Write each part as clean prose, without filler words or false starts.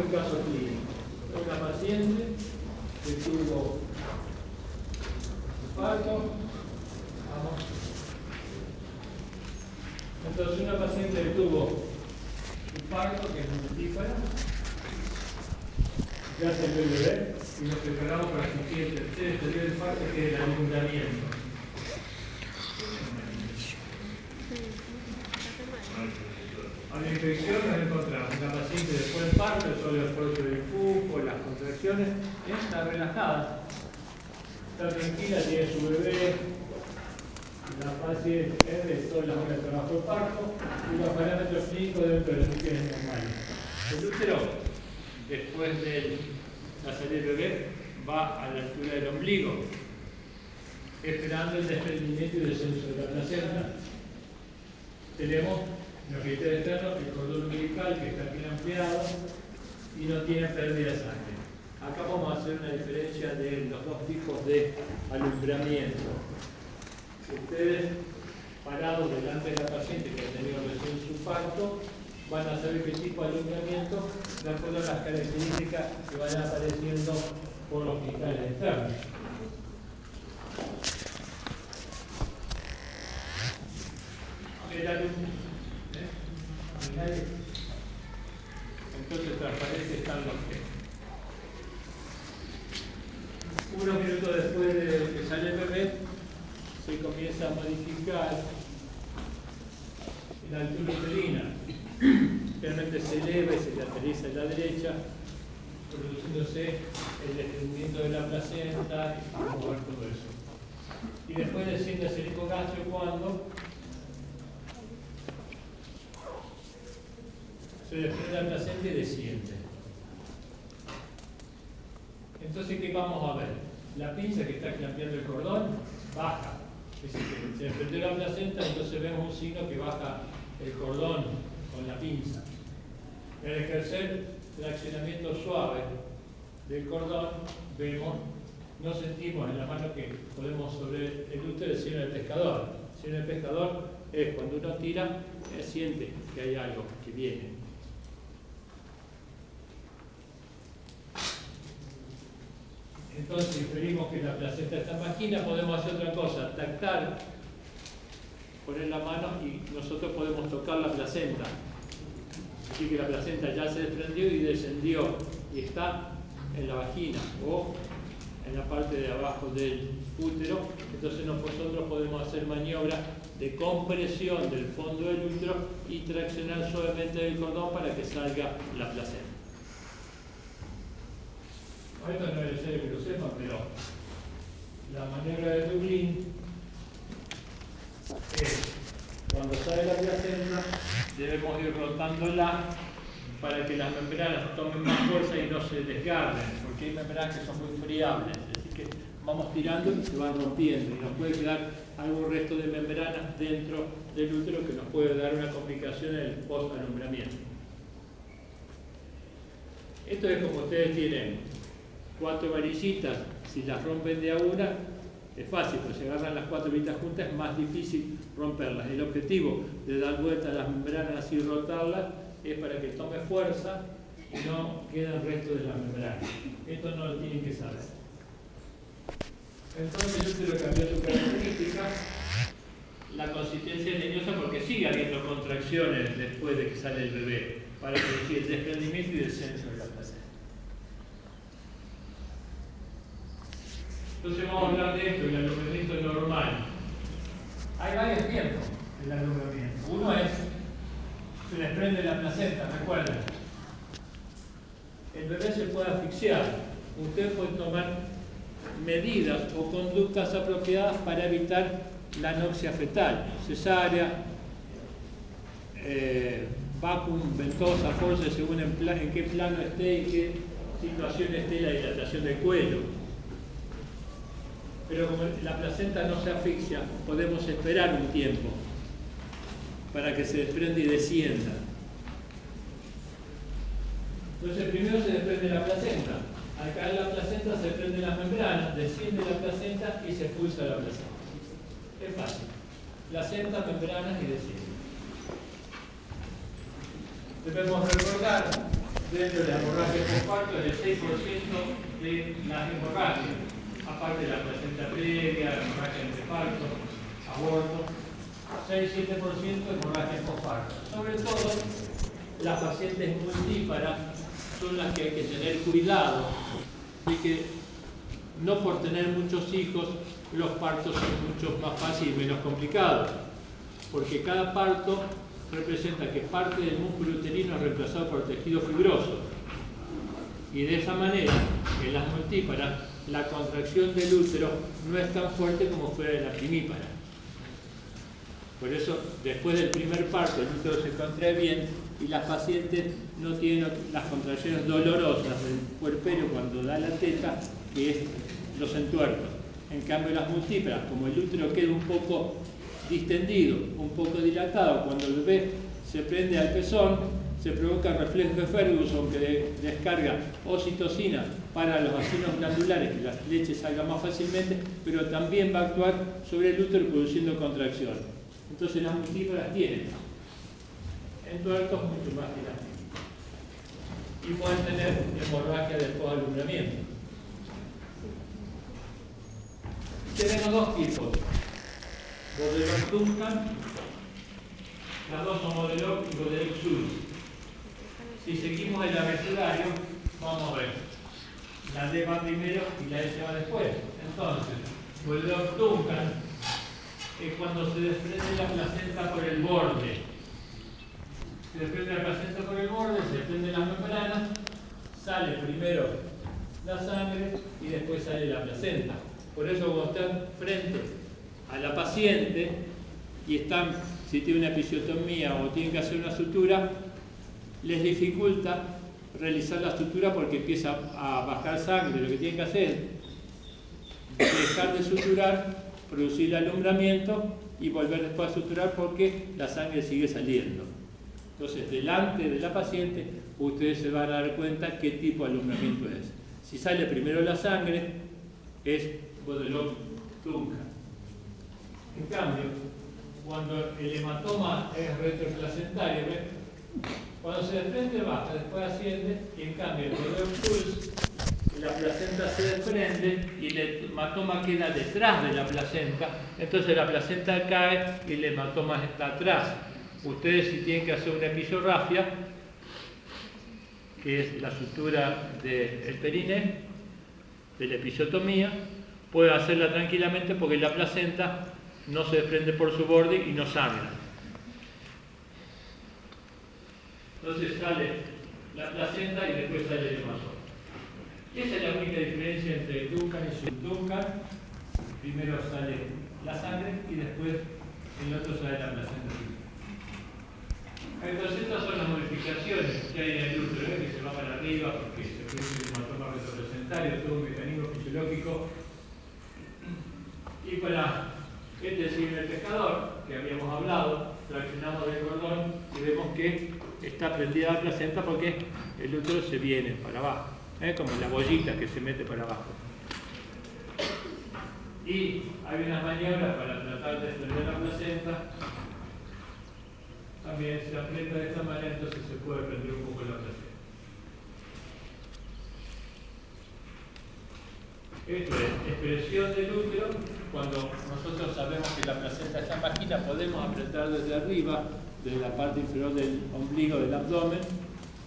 un caso clínico. Una paciente que tuvo infarto. Vamos. Entonces, una paciente que tuvo infarto, que es multífera, ya se ve el bebé y nos preparamos para asistir el tercer estadio del infarto, que es el alumbramiento. A la infección nos encontramos una paciente después del parto, el solo esfuerzo del infusco, las contracciones, está relajada, está tranquila, tiene su bebé, la paciente es todas las horas de trabajo de parto y los parámetros clínicos dentro de las funciones normales. El útero, después de la salida del bebé, va a la altura del ombligo, esperando el desprendimiento y descenso de la placenta. Tenemos los genitales externos, el cordón umbilical que está bien ampliado y no tiene pérdida de sangre. Acá vamos a hacer una diferencia de los dos tipos de alumbramiento. Ustedes, parados delante de la paciente que ha tenido recién su parto, van a saber qué tipo de alumbramiento de acuerdo a las características que vayan apareciendo por los genitales externos. El alumbramiento. Entonces transparente están los que. Unos minutos después de que sale el bebé, se comienza a modificar la altura uterina. Realmente se eleva y se lateraliza en la derecha, produciéndose el desprendimiento de la placenta y mover todo eso. Y después desciende hacia el hipogastrio cuando se desprende la placenta y desciende. Entonces, ¿qué vamos a ver? La pinza que está clampeando el cordón baja. Es decir, que se desprende la placenta, entonces vemos un signo que baja el cordón con la pinza. Al ejercer traccionamiento suave del cordón, vemos, no sentimos en la mano que podemos sobre el útero el signo del pescador. El signo del pescador es cuando uno tira, siente que hay algo que viene. Entonces, si inferimos que la placenta está en vagina, podemos hacer otra cosa, tactar, poner la mano y nosotros podemos tocar la placenta. Así que la placenta ya se desprendió y descendió y está en la vagina o en la parte de abajo del útero. Entonces nosotros podemos hacer maniobras de compresión del fondo del útero y traccionar suavemente el cordón para que salga la placenta. Esto no es necesario que lo sepan, pero la maniobra de Dublín es cuando sale la placenta, debemos ir rotándola para que las membranas tomen más fuerza y no se desgarren, porque hay membranas que son muy friables, así que vamos tirando y se van rompiendo y nos puede quedar algún resto de membranas dentro del útero que nos puede dar una complicación en el post-alumbramiento. Esto es como ustedes tienen 4 varillitas, si las rompen de a una es fácil, pero si agarran las 4 varillitas juntas es más difícil romperlas. El objetivo de dar vuelta a las membranas y rotarlas es para que tome fuerza y no quede el resto de las membranas. Esto no lo tienen que saber. Entonces el útero cambió su característica, la consistencia es leñosa porque sigue habiendo contracciones después de que sale el bebé para producir el desprendimiento y descenso de la placenta. Entonces vamos a hablar de esto, el alumbramiento normal. Hay varios tiempos del alumbramiento. Uno es, se desprende la placenta, recuerden. El bebé se puede asfixiar. Usted puede tomar medidas o conductas apropiadas para evitar la anoxia fetal, cesárea, vacuum, ventosa, force, según en qué plano esté y qué situación esté la dilatación del cuello. Pero como la placenta no se asfixia, podemos esperar un tiempo para que se desprenda y descienda. Entonces primero se desprende la placenta. Al caer la placenta se desprenden las membranas, desciende la placenta y se expulsa la placenta. Es fácil. Placenta, membranas y desciende. Debemos recordar dentro de la hemorragia postparto es el 6% de las hemorragias, aparte de la placenta previa, hemorragia entre partos, aborto, 6-7% de hemorragia postparto. Sobre todo, las pacientes multíparas son las que hay que tener cuidado, y que no por tener muchos hijos los partos son mucho más fáciles y menos complicados, porque cada parto representa que parte del músculo uterino es reemplazado por tejido fibroso, y de esa manera en las multíparas la contracción del útero no es tan fuerte como fuera de la primípara. Por eso después del primer parto el útero se contrae bien y las pacientes no tienen las contracciones dolorosas del puerperio cuando da la teta, que es los entuertos. En cambio las multíparas, como el útero queda un poco distendido, un poco dilatado, cuando el bebé se prende al pezón, se provoca el reflejo de Ferguson que descarga oxitocina para los vacinos glandulares, que la leche salga más fácilmente, pero también va a actuar sobre el útero produciendo contracción. Entonces las multíparas tienen entuertos mucho más dilatados y pueden tener hemorragia del posalumbramiento. Tenemos dos tipos, Godelot-Duncan, las dos son Godelot y Godelot-Schulz. Si seguimos el abecedario, vamos a ver, la D va primero y la S va después. Entonces, Godelot-Duncan es cuando se desprende la placenta por el borde. Se desprende la placenta por el borde, se desprenden las membranas, sale primero la sangre y después sale la placenta. Por eso cuando están frente a la paciente y están, si tiene una episiotomía o tienen que hacer una sutura, les dificulta realizar la sutura porque empieza a bajar sangre. Lo que tienen que hacer es dejar de suturar, producir el alumbramiento y volver después a suturar porque la sangre sigue saliendo. Entonces, delante de la paciente, ustedes se van a dar cuenta qué tipo de alumbramiento es. Si sale primero la sangre, es Godelot-Duncan. En cambio, cuando el hematoma es retroplacentario, cuando se desprende baja, después asciende, y en cambio el Godelot-Schulz, la placenta se desprende y el hematoma queda detrás de la placenta, entonces la placenta cae y el hematoma está atrás. Ustedes, si tienen que hacer una episorrafia, que es la sutura del periné, de la episiotomía, pueden hacerla tranquilamente porque la placenta no se desprende por su borde y no sangra. Entonces sale la placenta y después sale el hematoma. Esa es la única diferencia entre el Duncan y Schulz-Duncan. Primero sale la sangre y después el otro sale la placenta. Entonces estas son las modificaciones que hay en el útero, que se va para arriba porque se produce el hematoma retroplacentario, todo un mecanismo fisiológico. Y para este signo del pescador, que habíamos hablado, traccionamos del cordón y vemos que está prendida la placenta porque el útero se viene para abajo, como la bollita que se mete para abajo. Y hay unas maniobras para tratar de desprender la placenta. También se aprieta de esta manera, entonces se puede prender un poco la placenta. Esto es expresión del útero. Cuando nosotros sabemos que la placenta está en vagina, podemos apretar desde arriba, desde la parte inferior del ombligo del abdomen,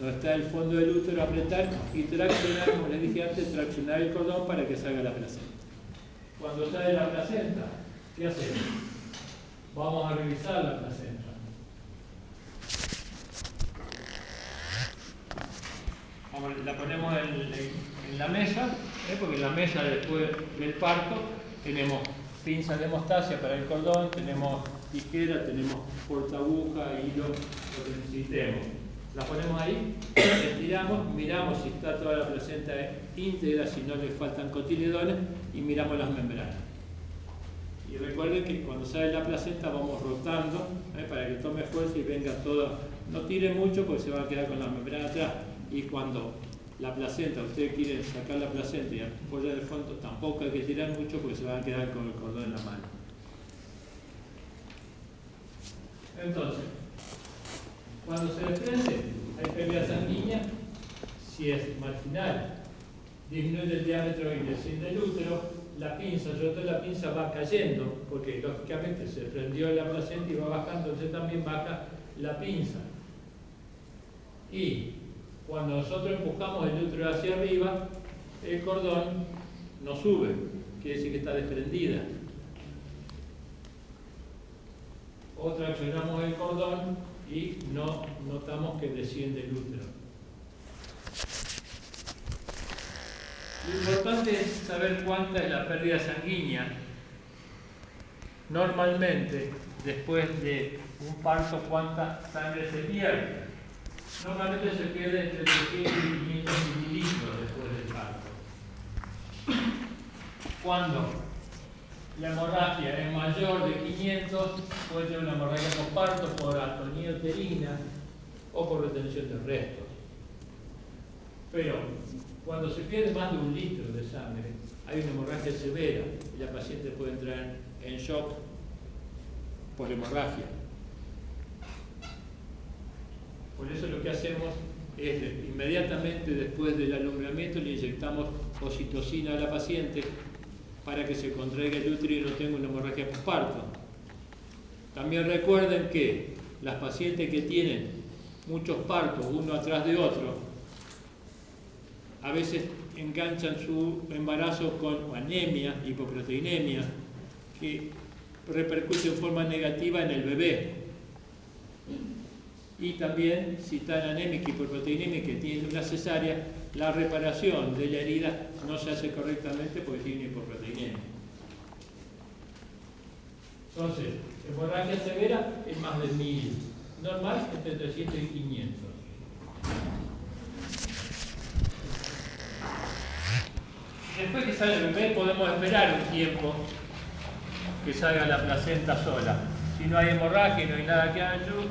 donde está el fondo del útero, apretar y traccionar, como les dije antes, traccionar el cordón para que salga la placenta. Cuando sale la placenta, ¿qué hacemos? Vamos a revisar la placenta. La ponemos en la mesa, porque en la mesa después del parto tenemos pinza de hemostasia para el cordón, tenemos tijera, tenemos portaguja, hilo, lo que necesitemos. La ponemos ahí, estiramos, miramos si está toda la placenta íntegra, si no le faltan cotiledones, y miramos las membranas. Y recuerden que cuando sale la placenta vamos rotando para que tome fuerza y venga toda. No tire mucho porque se va a quedar con la membrana atrás. Y cuando la placenta, ustedes quieren sacar la placenta y apoyar el fondo, tampoco hay que tirar mucho porque se van a quedar con el cordón en la mano. Entonces, cuando se desprende, hay pérdida sanguínea, si es marginal, disminuye el diámetro y desciende el útero, la pinza, sobre todo la pinza va cayendo, porque lógicamente se prendió la placenta y va bajando, entonces también baja la pinza. Y cuando nosotros empujamos el útero hacia arriba, el cordón no sube, quiere decir que está desprendida. O traccionamos el cordón y no notamos que desciende el útero. Lo importante es saber cuánta es la pérdida sanguínea. Normalmente, después de un parto, ¿cuánta sangre se pierde? Normalmente se pierde entre 300 y 500 mililitros después del parto. Cuando la hemorragia es mayor de 500, puede ser una hemorragia postparto por atonía uterina o por retención de restos. Pero cuando se pierde más de 1 litro de sangre, hay una hemorragia severa y la paciente puede entrar en shock por hemorragia. Por eso lo que hacemos es inmediatamente después del alumbramiento le inyectamos oxitocina a la paciente para que se contraiga el útero y no tenga una hemorragia postparto. También recuerden que las pacientes que tienen muchos partos uno atrás de otro, a veces enganchan su embarazo con anemia, hipoproteinemia, que repercute en forma negativa en el bebé. Y también, si están anémica y hipoproteinemia que tienen una cesárea, la reparación de la herida no se hace correctamente porque tiene hipoproteinemia. Entonces, hemorragia severa es más de 1000, normal entre 300 y 500. Después que sale el bebé podemos esperar un tiempo que salga la placenta sola. Si no hay hemorragia y no hay nada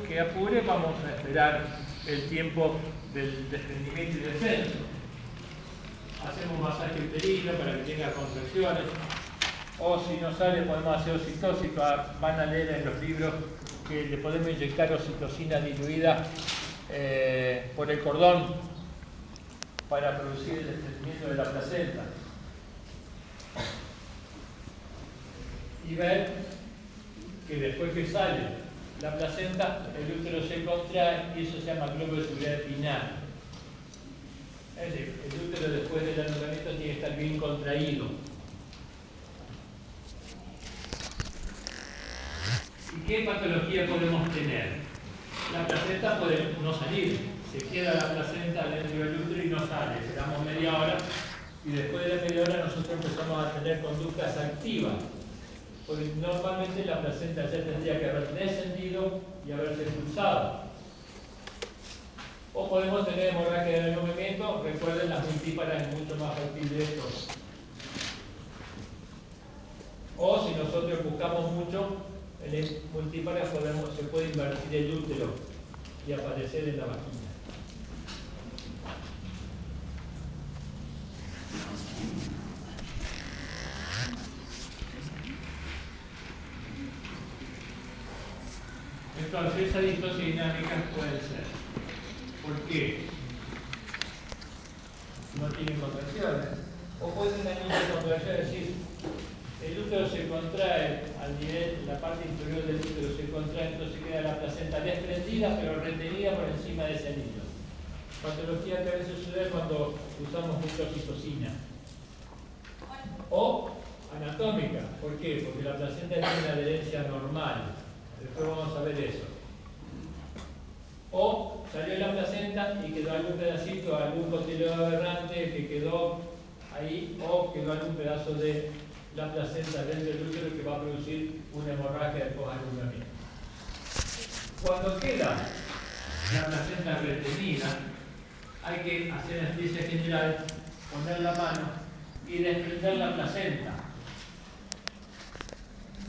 que apure, vamos a esperar el tiempo del desprendimiento y descenso. Hacemos masaje uterino para que tenga contracciones. O si no sale, podemos hacer oxitocina. Van a leer en los libros que le podemos inyectar oxitocina diluida por el cordón para producir el desprendimiento de la placenta. Y ver que después que sale la placenta, el útero se contrae y eso se llama globo de seguridad espinal. Es decir, el útero después del alumbramiento tiene que estar bien contraído. ¿Y qué patología podemos tener? La placenta puede no salir, se queda la placenta dentro del útero y no sale. Esperamos media hora y después de la media hora nosotros empezamos a tener conductas activas. Porque normalmente la placenta ya tendría que haber descendido y haberse expulsado. O podemos tener hemorragia de movimiento, recuerden las multíparas es mucho más factible esto. O si nosotros buscamos mucho, en multíparas se puede invertir el útero y aparecer en la vagina. Entonces esas distosis dinámicas pueden ser. ¿Por qué? No tienen contracciones. O pueden tener contracciones, es decir, el útero se contrae al nivel, la parte inferior del útero se contrae, entonces queda la placenta desprendida pero retenida por encima de ese anillo. Patología que a veces sucede cuando usamos mucha oxitocina. O anatómica. ¿Por qué? Porque la placenta tiene una adherencia normal. Después vamos a ver eso. O salió la placenta y quedó algún pedacito, algún cotileo aberrante que quedó ahí, o quedó algún pedazo de la placenta dentro del útero que va a producir una hemorragia de posalumbramiento. Cuando queda la placenta retenida, hay que hacer anestesia general, poner la mano y desprender la placenta.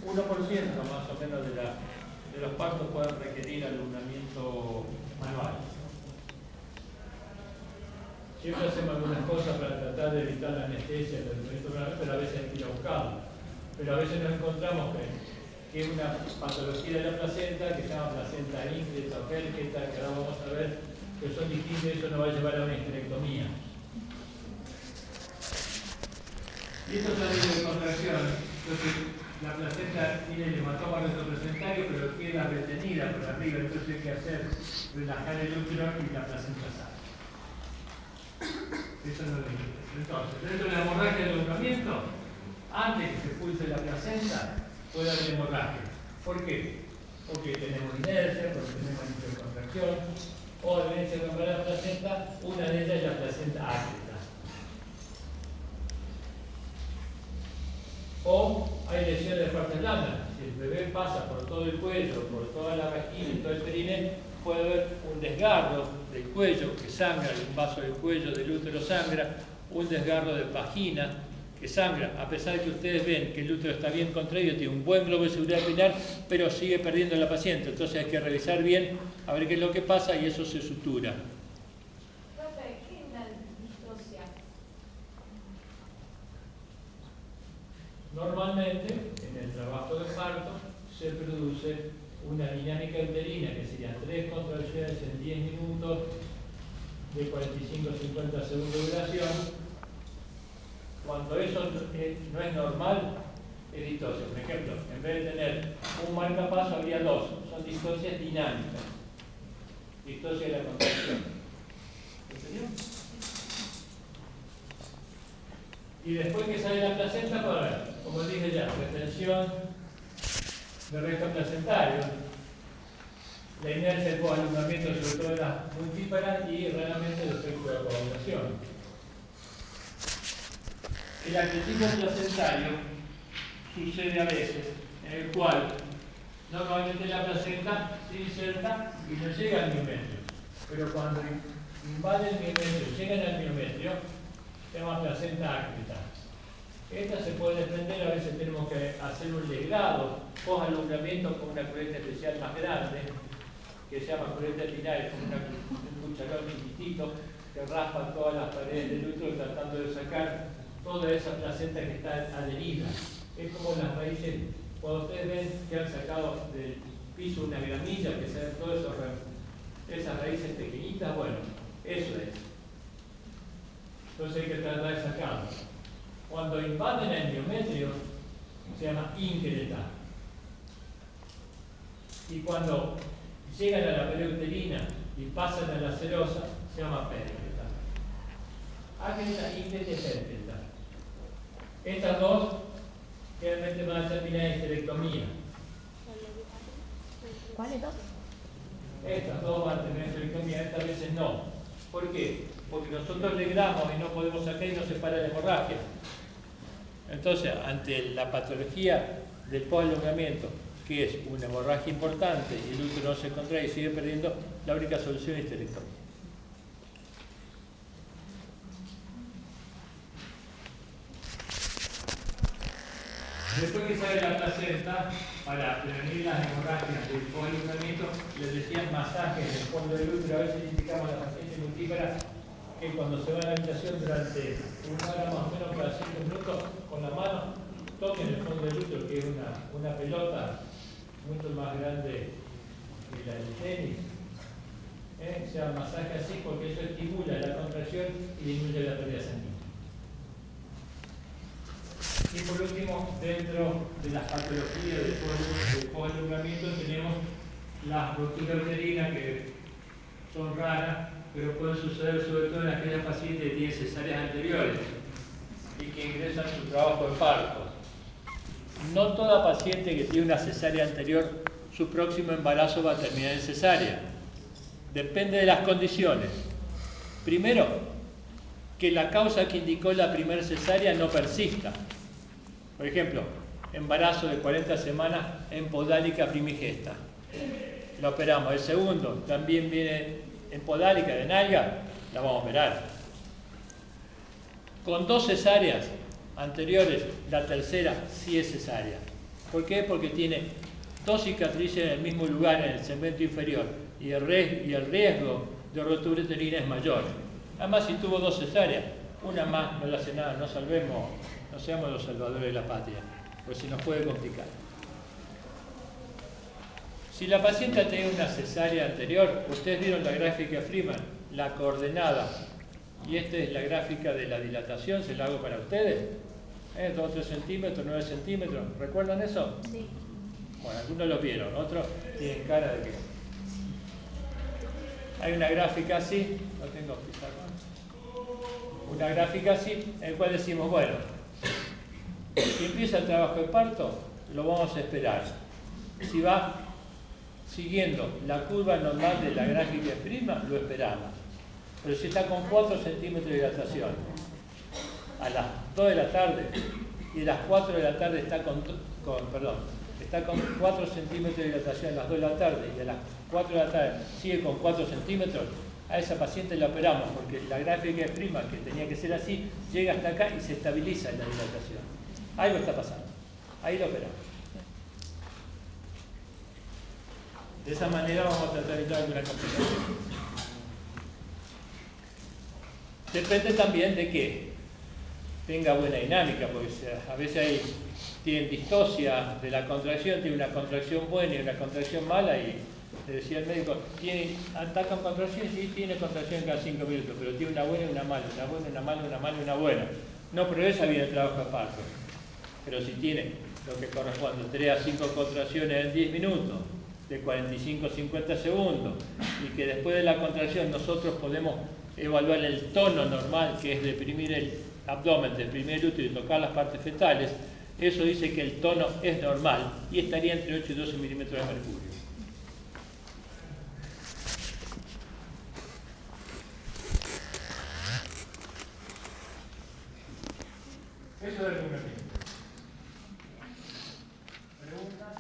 1% más o menos de los partos pueden requerir alumbramiento manual. Siempre hacemos algunas cosas para tratar de evitar la anestesia, pero a veces hay que ir a buscarlo. Pero a veces nos encontramos que es una patología de la placenta que se llama placenta íngreta o pérgeta, que ahora vamos a ver que son distintos y eso nos va a llevar a una histerectomía. Y esto es la ley de contracción. Entonces, la placenta tiene el hematoma retropresentario, pero queda retenida por arriba, entonces hay que hacer relajar el útero y la placenta sale. Eso no lo digo. Entonces, dentro de la hemorragia del alumbramiento, antes que se expulse la placenta, puede haber hemorragia. ¿Por qué? Porque tenemos inercia, porque tenemos hipercontracción, o deben ser la placenta, una de ellas es la placenta ácreta. O hay lesiones de partes blandas. Si el bebé pasa por todo el cuello, por toda la vagina y todo el perine, puede haber un desgarro del cuello que sangra, un vaso del cuello del útero sangra, un desgarro de vagina que sangra, a pesar de que ustedes ven que el útero está bien contraído, tiene un buen globo de seguridad pilar, pero sigue perdiendo la paciente. Entonces hay que revisar bien, a ver qué es lo que pasa y eso se sutura. ¿Qué es una distosia? Normalmente, en el trabajo de parto, se produce una dinámica uterina que serían 3 contracciones en 10 minutos de 45 a 50 segundos de duración. Cuando eso no es normal, es distosia. Por ejemplo, en vez de tener un marcapaso, habría dos. Son distosias dinámicas. Distosia de la contracción. ¿Entendió? Y después que sale la placenta, puede haber, como dije ya, retención de resto placentario, la inercia del coagulamiento sobre todo en las multíparas y raramente el efecto de coagulación. El atletismo placentario sucede a veces en el cual normalmente la placenta se inserta y no llega al miometrio, pero cuando invade el miometrio, llegan al miometrio, se llama placenta ácreta. Esta se puede desprender, a veces tenemos que hacer un legrado post-alumbramiento con una cubierta especial más grande, que se llama cubierta espinal, como un cucharón chiquitito que raspa todas las paredes del útero tratando de sacar toda esa placenta que está adherida. Es como las raíces, cuando ustedes ven que han sacado del piso una gramilla, que se ven todas esas raíces pequeñitas, bueno, eso es. Entonces hay que tratar de sacarlo. Cuando invaden el miometrio, se llama increta. Y cuando llegan a la pared uterina y pasan a la serosa, se llama péncrita. Ácreta, increta y péncrita. Estas dos realmente van a terminar en histerectomía. ¿Cuáles dos? Estas dos van a terminar en histerectomía, estas veces no. ¿Por qué? Porque nosotros legramos y no podemos sacar y no se para la hemorragia. Entonces, ante la patología del post-alumbramiento, que es una hemorragia importante y el útero no se contrae y sigue perdiendo, la única solución es histerectomía. Después que sale la placenta, para prevenir las hemorragias del post-alumbramiento, les decían masajes del fondo del útero. A veces indicamos a la paciente multípara que cuando se va a la habitación durante una hora más o menos cada 5 minutos, con la mano toquen el fondo del útero, que es una pelota mucho más grande que la del tenis. O sea, masaje así porque eso estimula la contracción y disminuye la pérdida sanguínea. Y por último, dentro de las patologías del post-alumbramiento tenemos las roturas uterinas que son raras, pero pueden suceder sobre todo en aquellas pacientes que tienen cesáreas anteriores y que ingresan a su trabajo de parto. No toda paciente que tiene una cesárea anterior, su próximo embarazo va a terminar en cesárea. Depende de las condiciones. Primero, que la causa que indicó la primera cesárea no persista. Por ejemplo, embarazo de 40 semanas en podálica primigesta. La operamos. El segundo también viene en podálica de nalga, la vamos a operar. Con 2 cesáreas anteriores, la tercera sí es cesárea. ¿Por qué? Porque tiene 2 cicatrices en el mismo lugar, en el segmento inferior, y el riesgo de rotura uterina es mayor. Además, si tuvo 2 cesáreas, una más no le hace nada, no seamos los salvadores de la patria, pues se nos puede complicar. Si la paciente ha tenido una cesárea anterior, ustedes vieron la gráfica de Freeman, la coordenada, y esta es la gráfica de la dilatación, se la hago para ustedes. 2 o 3 centímetros, 9 centímetros, ¿recuerdan eso? Sí. Bueno, algunos lo vieron, otros tienen cara de que... Hay una gráfica así, no tengo pizarrón. Una gráfica así, en la cual decimos, bueno, si empieza el trabajo de parto, lo vamos a esperar. Si va siguiendo la curva normal de la gráfica de Freeman, lo esperamos. Pero si está con 4 centímetros de dilatación a las 2 de la tarde y a las 4 de la tarde está con 4 centímetros de dilatación a las 2 de la tarde y a las 4 de la tarde sigue con 4 centímetros, a esa paciente la operamos porque la gráfica de Freeman, que tenía que ser así, llega hasta acá y se estabiliza en la dilatación. Algo está pasando. Ahí lo operamos. De esa manera vamos a tratar de evitar alguna complicación. Depende también de que tenga buena dinámica, porque a veces tienen distosia de la contracción, tiene una contracción buena y una contracción mala, y le decía el médico, ataca con contracción, sí, tiene contracción cada 5 minutos, pero tiene una buena y una mala, una buena, una mala, una mala y una buena. No progresa bien el trabajo de parto, pero si tiene lo que corresponde, 3 a 5 contracciones en 10 minutos, de 45 a 50 segundos, y que después de la contracción nosotros podemos evaluar el tono normal, que es deprimir el abdomen, deprimir el útero y tocar las partes fetales, eso dice que el tono es normal y estaría entre 8 y 12 milímetros de mercurio. Eso es el número. ¿Preguntas?